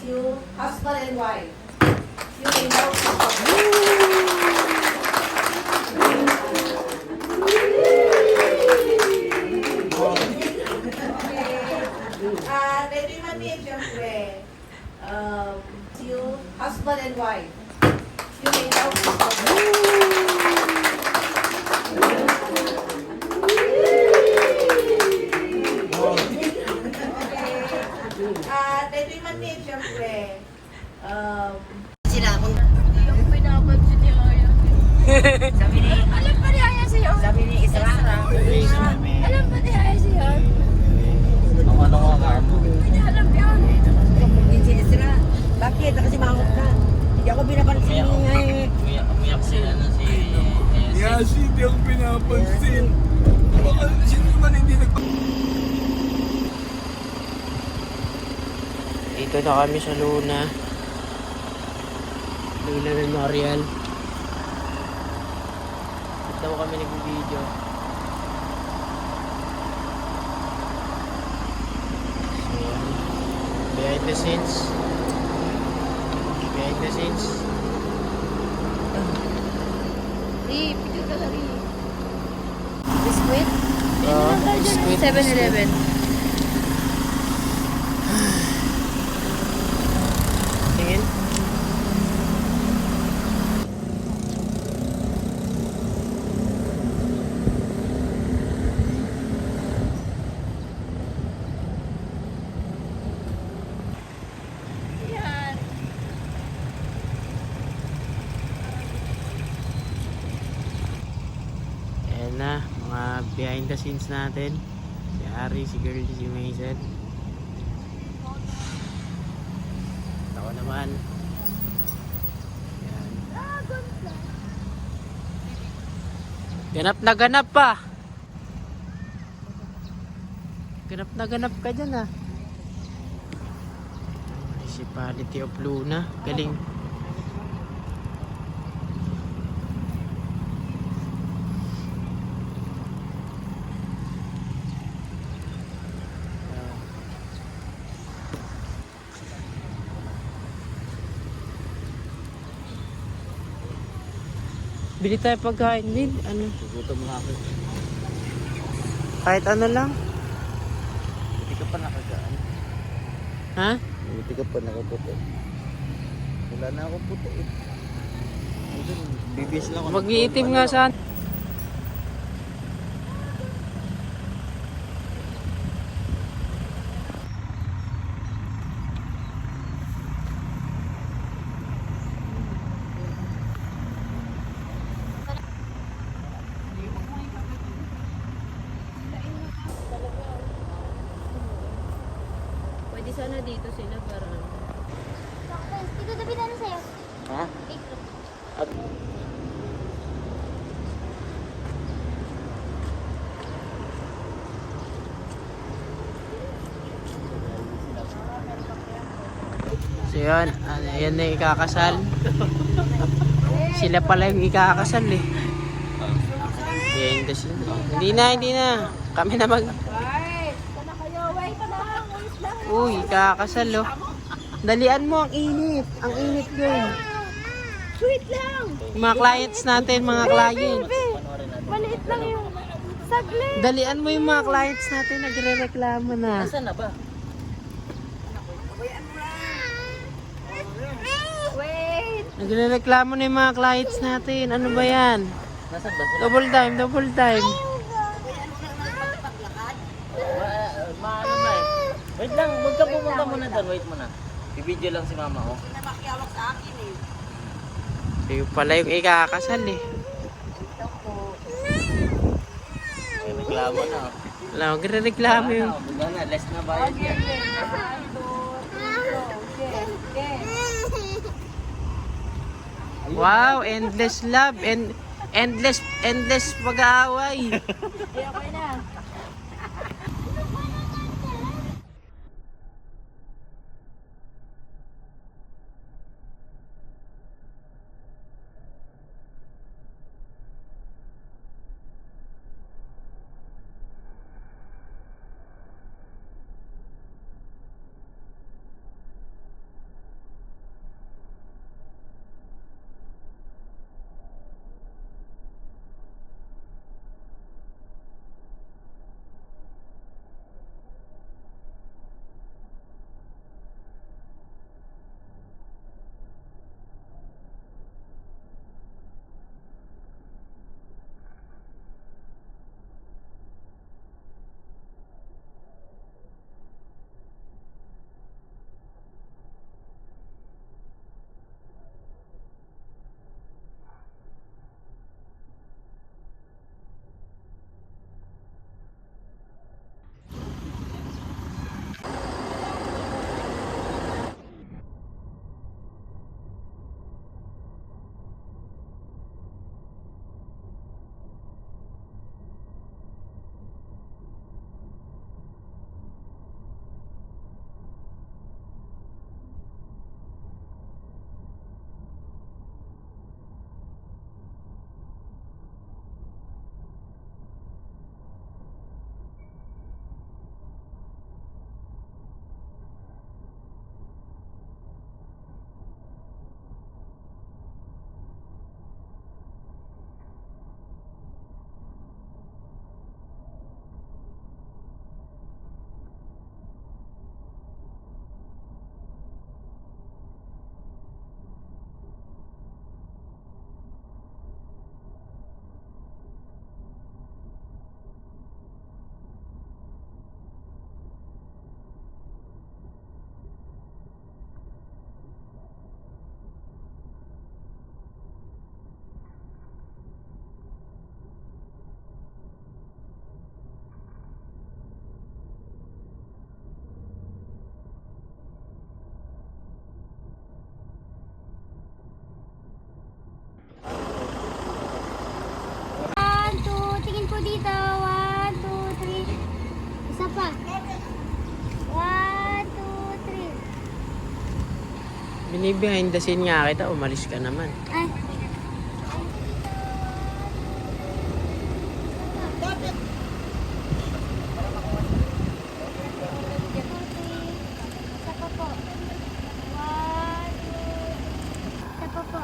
you husband and wife. You may now ready mami, siyempre. You husband and wife. You may now ready mami, siyempre. Sila akong Yung pinapansin niya ngayon. sabi ni Alam ba ni Aya siya? sabi ni Israra. Alam ba ni Aya siya? Ang ano nga ka mo? Hindi alam yun. Kapag si Isra, bakit? Kasi mangot na. Hindi ako binapansin niya eh. Umiyak si ano si Yes, hindi ako pinapansin. Baka sino naman hindi Dito na kami sa Luna. Luna Memorial. Dito daw kami nag-video. So, yan. Behind the scenes. Behind the scenes. Picture ka lang rin. Biscuit? Biscuit. 7-Eleven. Tingin. Yan. Ayan na, mga behind the scenes natin. Si Ari, si Girl, si Mason. Ako naman. Ayan. Ganap na ganap pa. Ganap na ganap ka dyan ah. Municipality of Luna. Galing. Bili tayo pagkain din. Ano? Gutom na ako. Kahit ano lang. Buti ka pa nakagaan. Ha? Buti ka pa nakaputo. Wala na ako puto eh. Bibis lang ako. Mag-iitim nga saan. Pwede sana dito sila para Dito tabi na sa'yo. Ha? So yun, yan na yung ikakasal. Sila pala yung ikakasal eh. Behind the scenes. Hindi na. Kami na mag... Sana kayo, wait pa lang. Ulit lang. Uy, ikakasal oh. Dalian mo, ang init. Ang init yun. Sweet lang. Yung mga clients natin, mga clients. Maliit lang yung saglit. Dalian mo yung mga clients natin, nagre-reklamo na. Nasaan na ba? Wait. Nagre-reklamo na yung mga clients natin. Ano ba yan? Nasaan ba sila? Double time, double time. Maano na eh. Wait lang, huwag ka pumunta muna doon. Wait muna. Bibidyo lang si mama oh. Namakiawak sa akin eh. Yung pala yung ikakasal eh. May reklamo na. Wala, magre-reklamo yung... Wala na, less na bayad yan. Wow, endless love and endless pag-aaway. Okay na. dito. 1, 2, 3. Isa pa. 1, 2, 3. Binibehind the scene nga kita, umalis ka naman. Ay. Isa pa po. 1, 2. Isa pa po.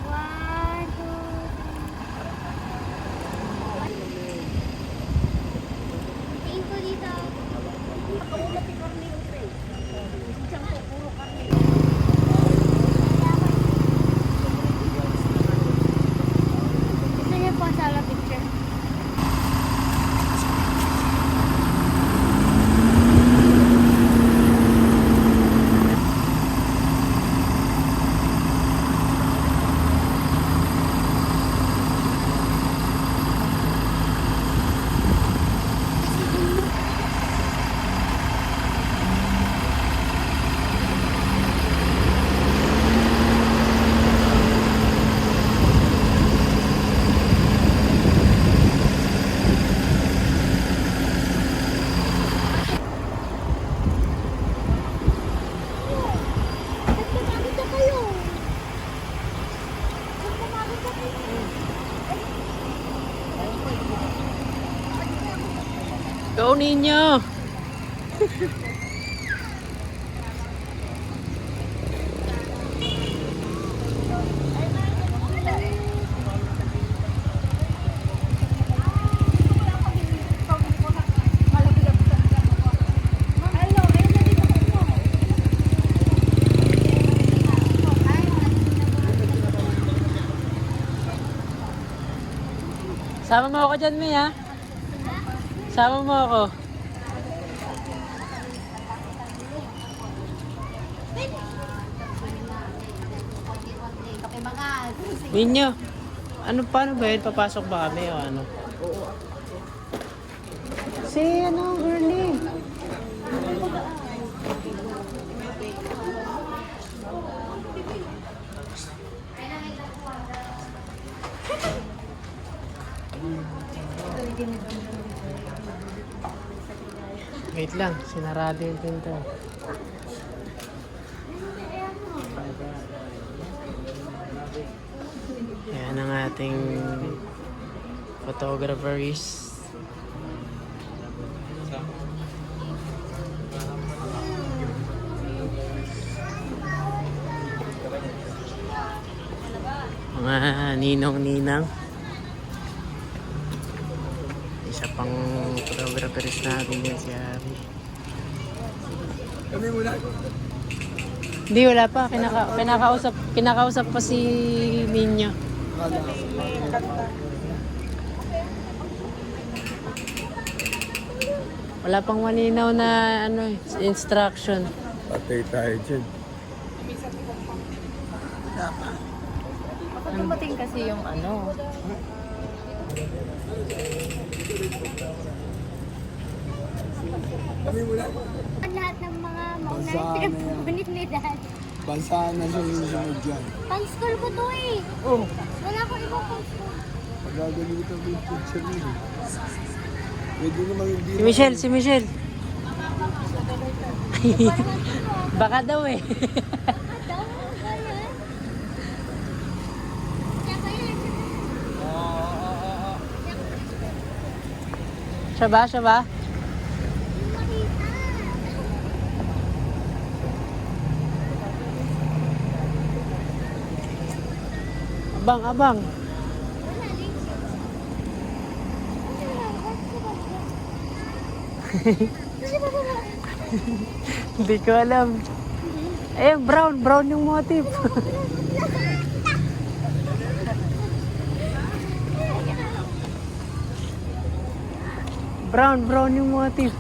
1, 2. Tingin ko dito. Gusto niyo po sa picture? Nagpapagod na kayo. Nagpapagod na kayo. Go ninyo! Sama mo ako dyan, May, ha? Sama mo ako. Ninyo, paano ba yun? Papasok ba kami o ano? Si girlie. Wait lang, sinarado yung pinto. Ayan ang ating photographers. Mga ninong-ninang. Isa pang photographers natin yan si Ari. Kami muna. Hindi, wala pa. Kinakausap pa si Ninyo. Wala pang malinaw na instruction. Patay tayo dyan. Dumating kasi yung ano. Kami muna. Ang lahat ng mga maunang Bansa na yan. pinagpupunit ni Dad. Bansa na siya yung sunod dyan. Pang-school ko to eh. Oh, Wala akong ibang pang-school. pagagalitan ko yung picture niyo. Pwede naman hindi. Si Michelle. Baka daw eh. Daw, ganyan. Tsaka yan. Siya ba? Makita. Abang. Wala, links. Kasi ba? Hindi ko alam. Eh, brown yung motif. brown yung motif.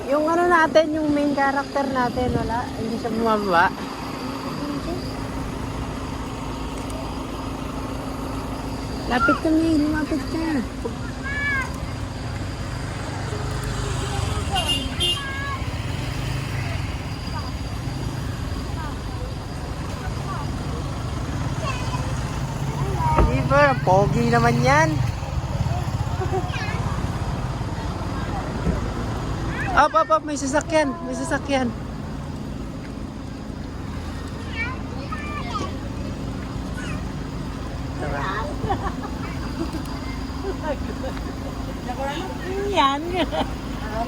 Yung ano natin, yung main character natin, wala? Hindi siya bumababa. Lapit ka, May. Lumapit ka. Keeper, pogi naman yan. Up, may sasakyan, may sasakyan. Yan.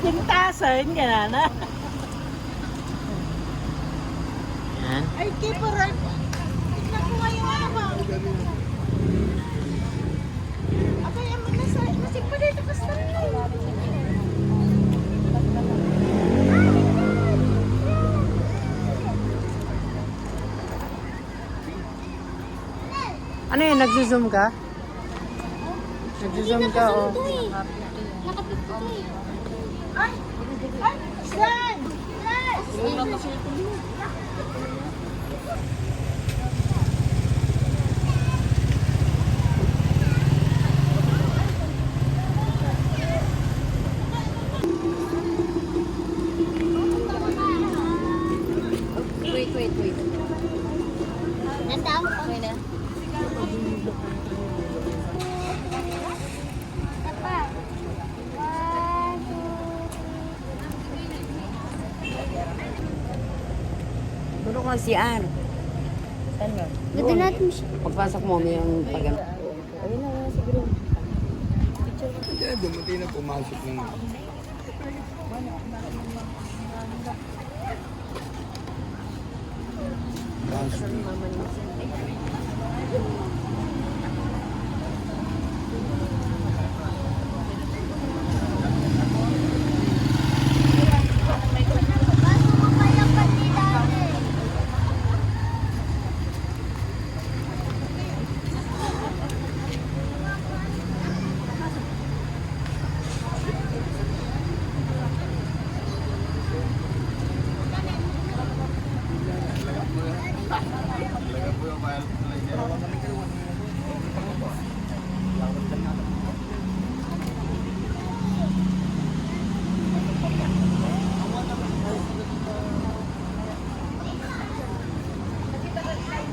Tintasan ka na. Yan. Ay, keeper. Tignan ko nga yung ano ba? Abay, ang masig pa dito ka sa Ano yun, nagzo-zoom ka? Nagzo-zoom ka, oh. Nakapit ko eh. Ay! Slide! Wait. Nandaw? Okay na. Isa pa. 1, 2, Tulog ko si Ann. Saan ba? Ganda natin siya. Pagpasok mo, may yung pag Kaya dumating na pumasok ng Baso mo pa yung pati dati.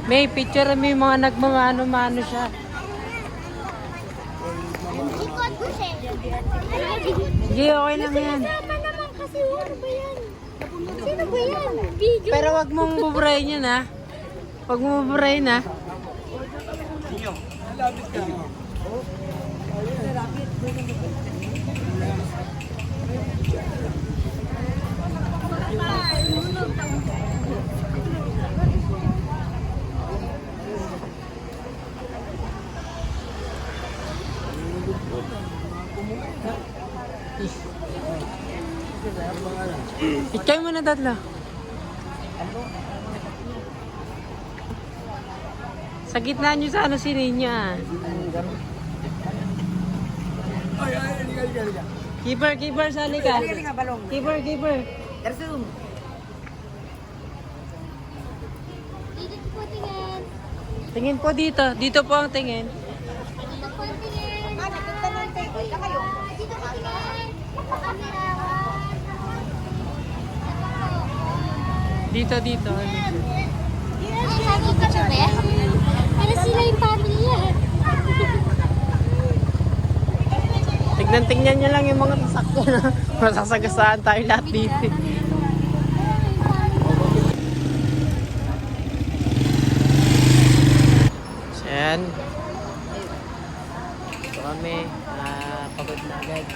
May picture mo yung mga nagmamano-mano siya. Ikot ko siya. Hindi, okay lang yan. Kasama naman kasi. Ano ba yan? Sino ba yan? Video. Pero wag mong buburayin yun, ha? Wag mong buburayin, ha? Picture mo na tatlo. Sa gitna nyo sana si Ninya. Keeper, sali ka. Keeper. Garsum. Dito po tingin. Tingin po dito. Dito po ang tingin. Dito po tingin. Dito po tingin. Camera. Dito. Ay, sabi ko siya ba? Para sila yung family yan. Tignan nyo lang yung mga sasakyan, ha? Masasagasaan tayo lahat dito. So, yan. Ito kami. Pagod na agad.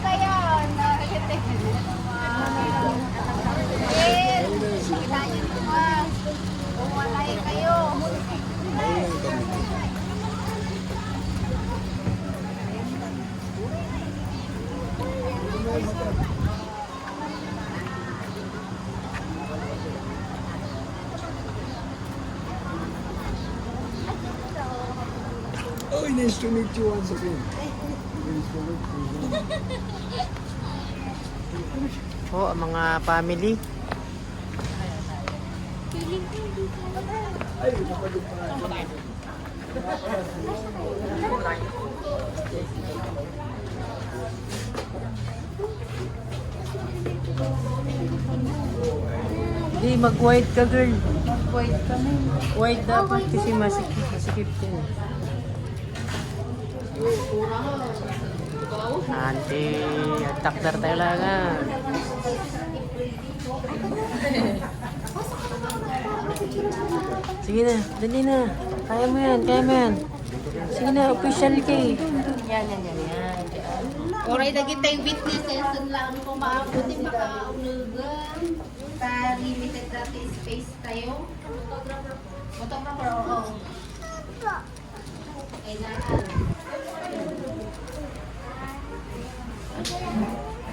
Kayo, no? Yes! Kita niyo naman. Umalay kayo. Oh, nice to meet you once again. Po, ang mga family. Feeling ko dito. Hindi, mag-white ka, girl. Wait kami. White dapat kasi masikip. Masikip din. Ante, takdar tayo lang ah. Sige na, dali na. Kaya mo yan, kaya mo yan. Sige na, official ka eh. Yan. Oray na kita yung witnesses lang kung maabuti makaulugan sa limited natin space tayo. Photographer, oo. Kailangan.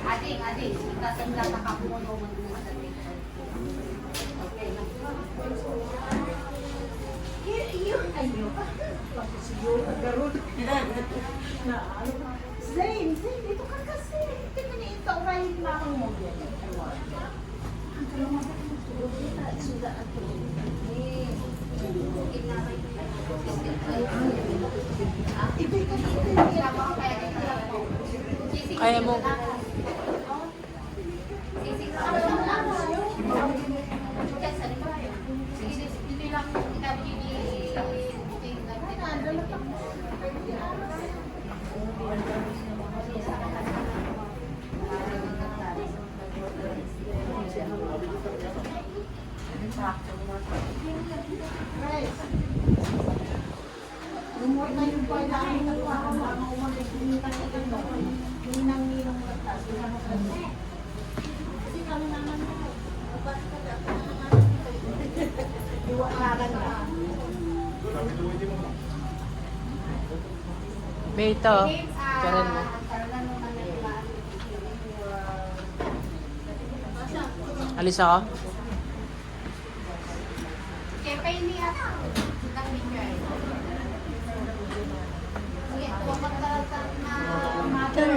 Ading, kita sa nakakapuno mo na sa picture. Okay na. Yun, ayun. Zayn, dito ka kasi. Tingnan niyo ito, right na akong model. Ang kalama ka ng tulog nila, suda at tulog. Ibig ka dito, Kaya mo. Beto, karon mo. Alis ako? Kaya niya ng picture. Sige, huwag na mother.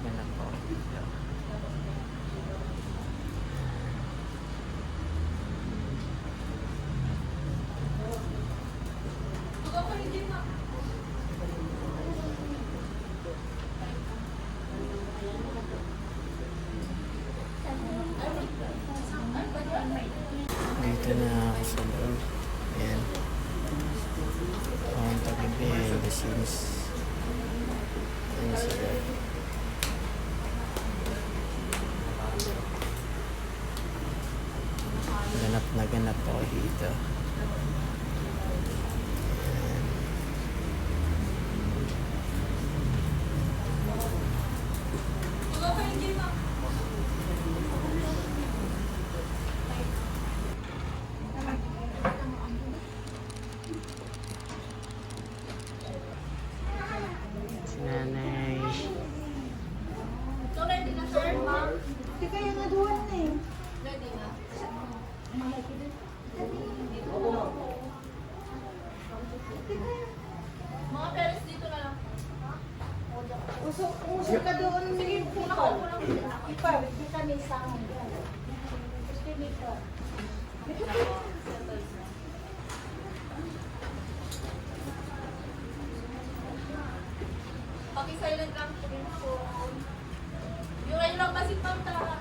Ganap po. Dito na ako sa loob. Ayan. Ang tabi behind the scenes. Ayan sila. Ganap ako dito. Si nanay. Usok ka doon. Sige, ipawit kita may sahang. Gusto dito. Paki-silent lang po rin po. Yung ayun lang kasi ma'am talaga.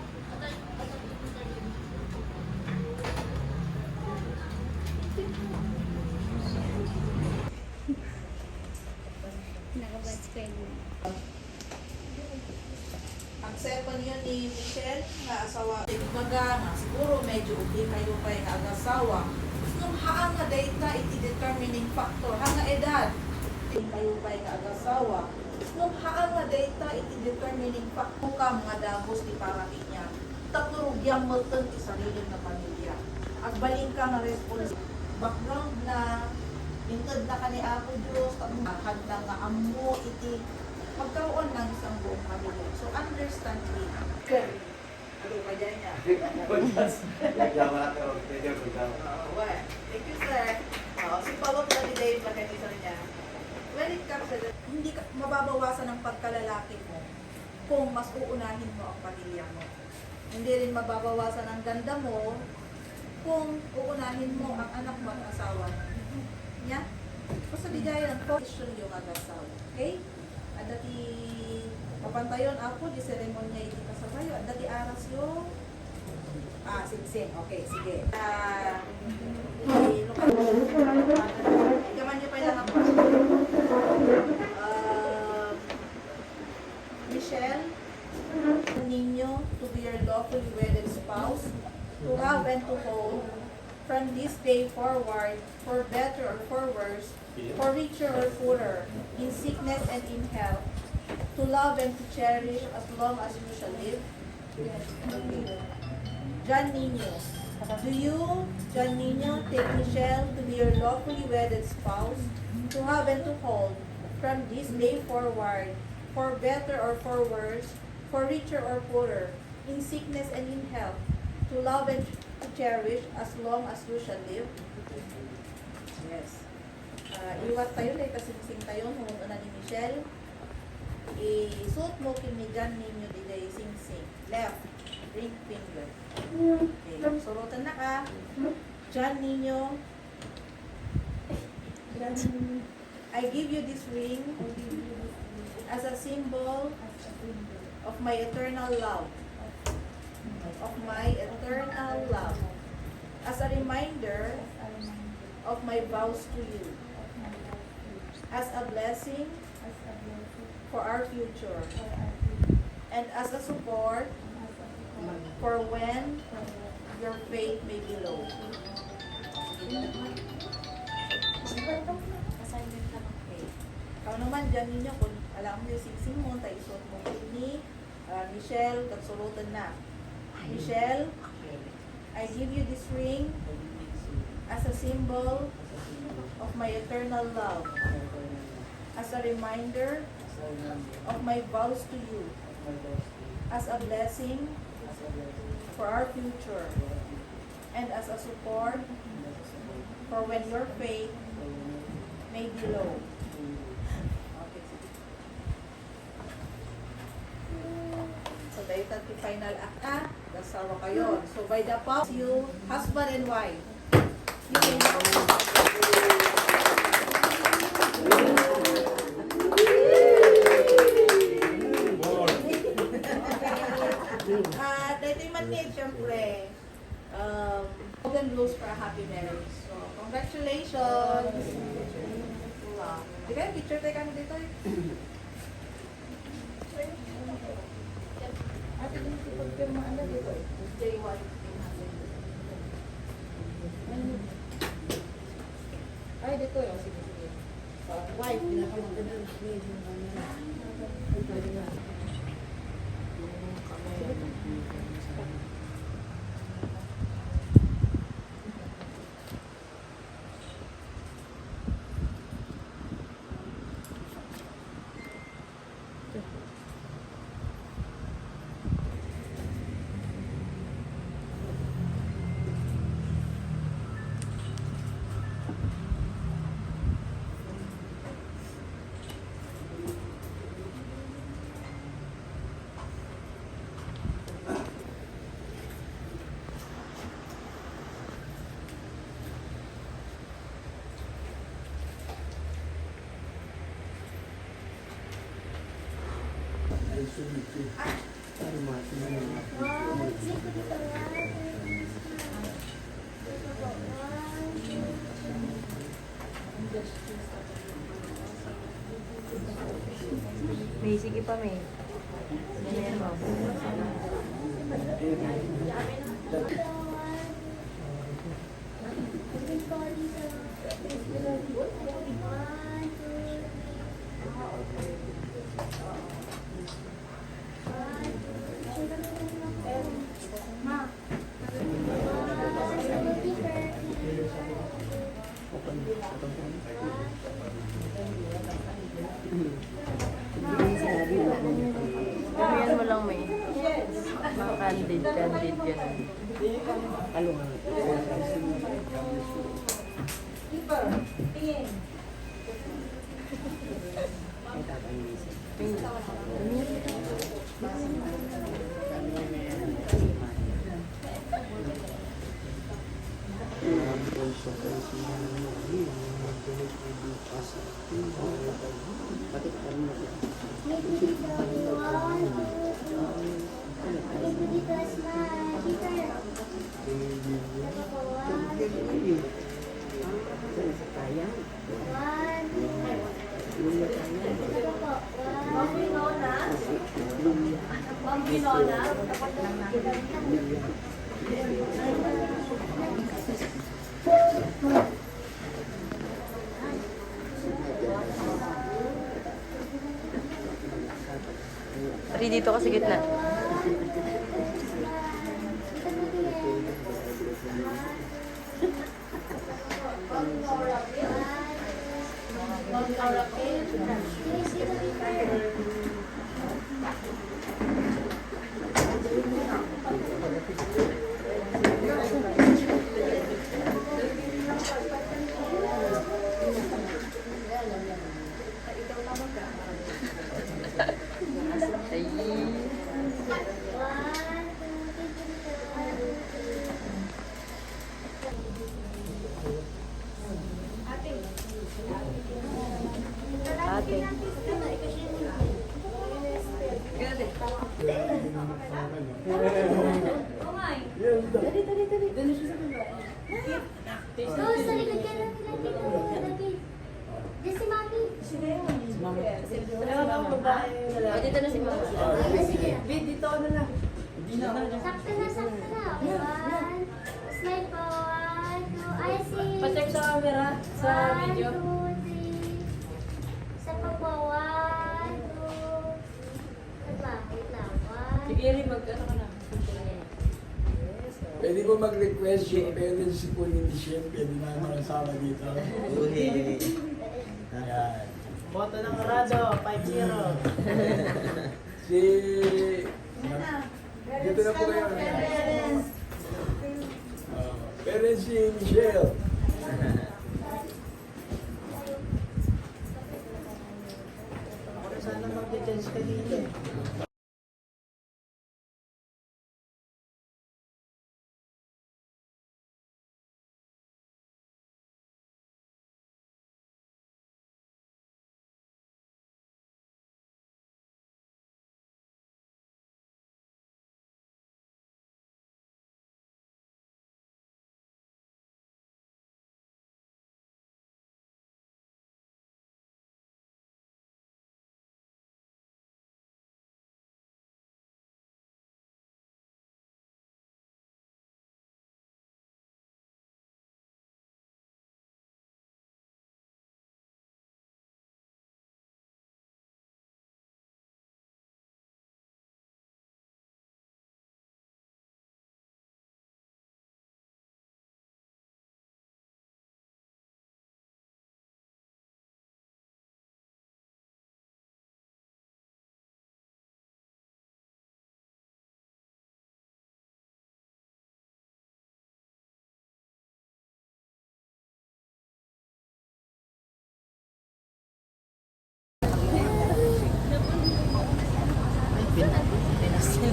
Nakabats ko yun. Accept pa niyo ni Michelle nga asawa. Baga nga siguro medyo okay kayo pa nga asawa. Nung haan nga data iti determining factor hanga edad. Kayo pa nga asawa. Nung haan nga data iti determining factor ka mga dagos ti parami niya. Tapurugyang multan ti sarili na pamilya. Agbalin ka nga responsibility. Background na intod na ka ni Apo Diyos, handa nga amo iti magkaroon ng isang buong pamilya. So understand me. Good. Ano ba dyan niya? Thank you, sir. Si Pawag na ni Dave na kanisa niya. When it comes to that, hindi ka mababawasan ang pagkalalaki mo kung mas uunahin mo ang pamilya mo. Hindi rin mababawasan ang ganda mo kung uunahin mo ang anak mo at asawa. Yeah? Basta di gaya ng position yungag-asawa. Okay? At dati mapantayon ako, di seremonya iti kasabayo. At dati aras yung singsing. Okay, sige. Gaman niyo pa lang ako. Michelle, ninyo to be your lawfully wedded spouse, to have and to hold from this day forward, for better or for worse, for richer or poorer, in sickness and in health, to love and to cherish as long as you shall live. John Nino, do you, John Nino, take Michelle to be your lawfully wedded spouse, to have and to hold from this day forward, for better or for worse, for richer or poorer, in sickness and in health, to love and to cherish as long as you shall live? Yes. Iwat tayo, like kasingsing tayo, humuna ni Michelle. Isuot mo kini John Nino di sing-sing. Left, ring finger. Okay, surutan na ka. John Nino, I give you this ring as a symbol of my eternal love. Of my eternal love. As a reminder of my vows to you. As a blessing for our future. And as a support for when your faith may be low. Okay. Ikaw naman dyan ninyo, kung alam mo yung singsing mo, tayo isuot mo ni Michelle, katsulutan na. Michelle, I give you this ring as a symbol of my eternal love, as a reminder of my vows to you, as a blessing for our future, and as a support for when your faith may be low. So, dahil tayo final act dasawa kayo. So, by the power, you, husband and wife, you can dito yung manid, syempre, golden rules for a happy marriage. So, congratulations! Di kayo, picture tayo kami dito eh. Ate, din si pagpirmaan na dito eh. J1. Ay, dito yun. Sige, sige. Wife, pinakamaganda. May sige pa, may. Ganyan mo. Ganyan mo lang may. Mga candid, ganun. Ari dito ka sa gitna. Ate. Oh, sa likod ka na nila dito. David. Diyan si Mami. O, dito na si Mama. Sige. Dito na lang. Sakto na, sakto na. One. Smile po. One, two. Ay, si. Pa-check sa camera, sa video. 1, 2, 3. Isa pa po. 1, 2. Wait lang, wait lang. 1. Sige, Eri, mag-ano ka na. Pwede ko mag-request yung parents po ni Michelle, pwede na makasama dito. Yan. Boto ng Corrado, 5-0. Si... Dito na po kayo. Parents si Michelle. Sana mag-change ka dito.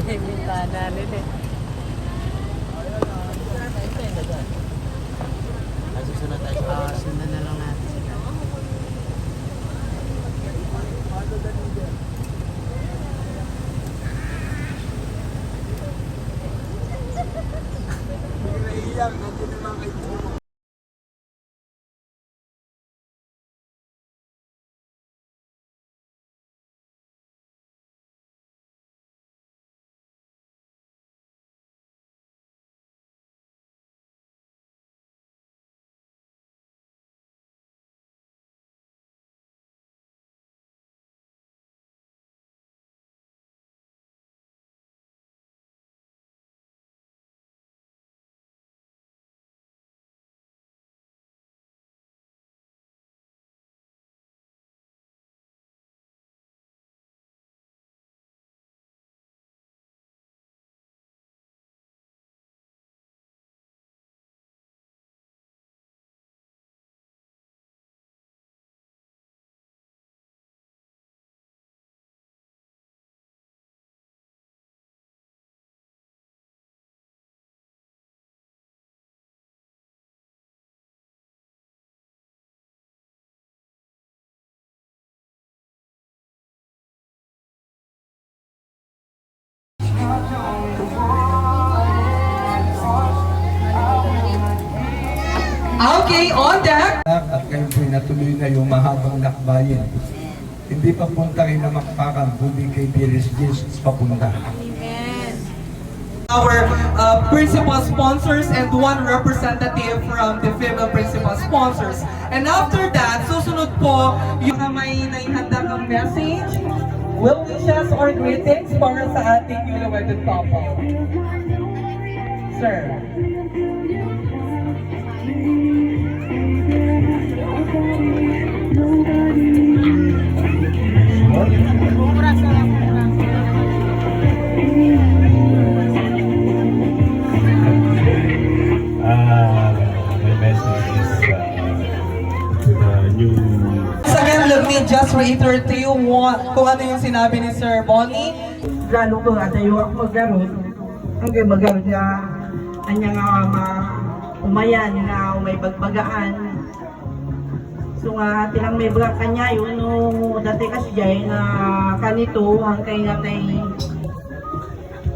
Bintana rin eh. Susunod tayo sa sundan na lang natin. Hindi na iiyak, nandun naman kayo. Okay, on deck. At ngayon po'y natuloy na yung mahabang lakbayin. Hindi papunta kay Namakpakan, kundi kay Piris Jesus papunta. Our principal sponsors and one representative from the female principal sponsors. And after that, susunod po yung may naihanda ng message, well wishes or greetings para sa ating newly wedded couple. Sir. My message is to the new. Once again, let me just reiterate to you kung ano yung sinabi ni Sir Bonnie. Lalo ko nga tayo ako magkaroon. Ang magaroon nga, anya nga umayan nga may bagbagaan. So nga, tilang may baga kanya yun, no, dati kasi jay na kanito, hangkay nga tayo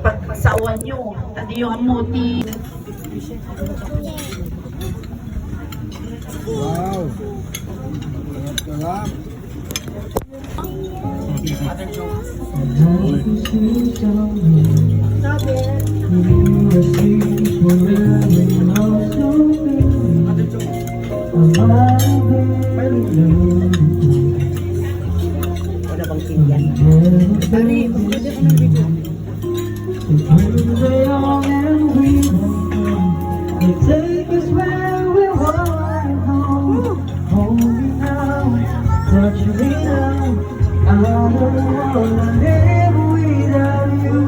pagsawan nyo, tadi yung amuti. Wow! Sarap! Wala bang tingyan? Take us where we want home. Hold me now, touch me now. I don't wanna live without you.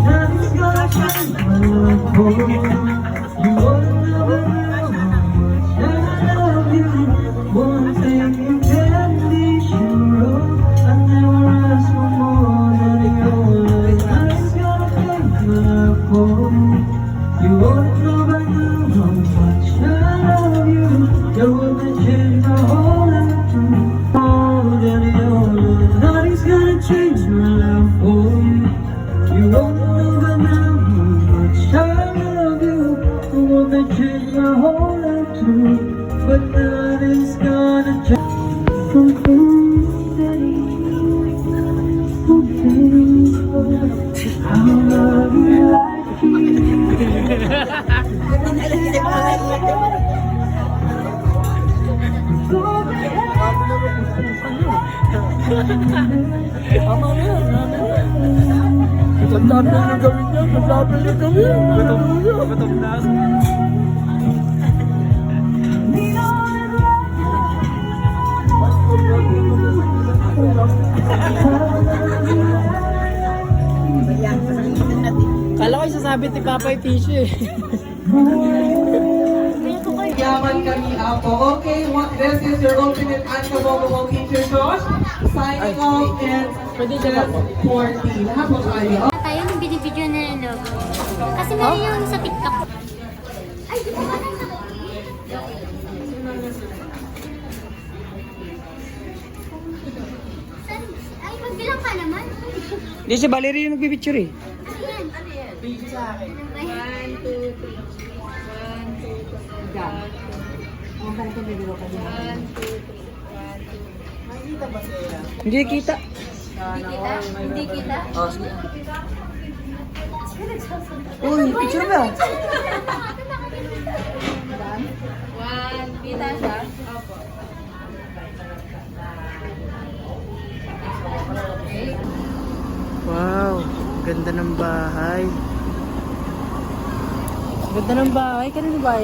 Nothing's gonna change my love for you. You wanna never know how much I love you. One thing you can be sure of, I never ask for more than your love. Nothing's gonna change my love for you. You won't know by now how much I love you. You wanna change my whole life to more than your love. Nothing's gonna change my love for you. You won't know by now how much I love you. You wanna change my whole life too, but nothing's gonna change. I love you like you. Ang dami na gawin niya, ang dami na gawin. Gutom na. Kala ko isasabit ni Papa yung tissue eh. Yaman kami ako. Okay, this is your ultimate unbelievable teacher, Josh. Signing off and just 14. Habo tayo. Tayo nung binibidyo na ng logo. Kasi meron yung sa TikTok. Ay, di ba ba ay, magbilang ka naman. Hindi si Valerie yung nagpipicture eh. Ano yan? Ano yan? Video sa akin. 1, 2, 3. 1, 2, 3. Ang ganito may dilo ka din. 1, 2, 3. Hindi kita. Hindi kita? Hindi kita? Oh, sige. Uy, picture ba? 1, kita siya? Opo. Wow, ganda ng bahay. Ganda ng bahay, kanino ba?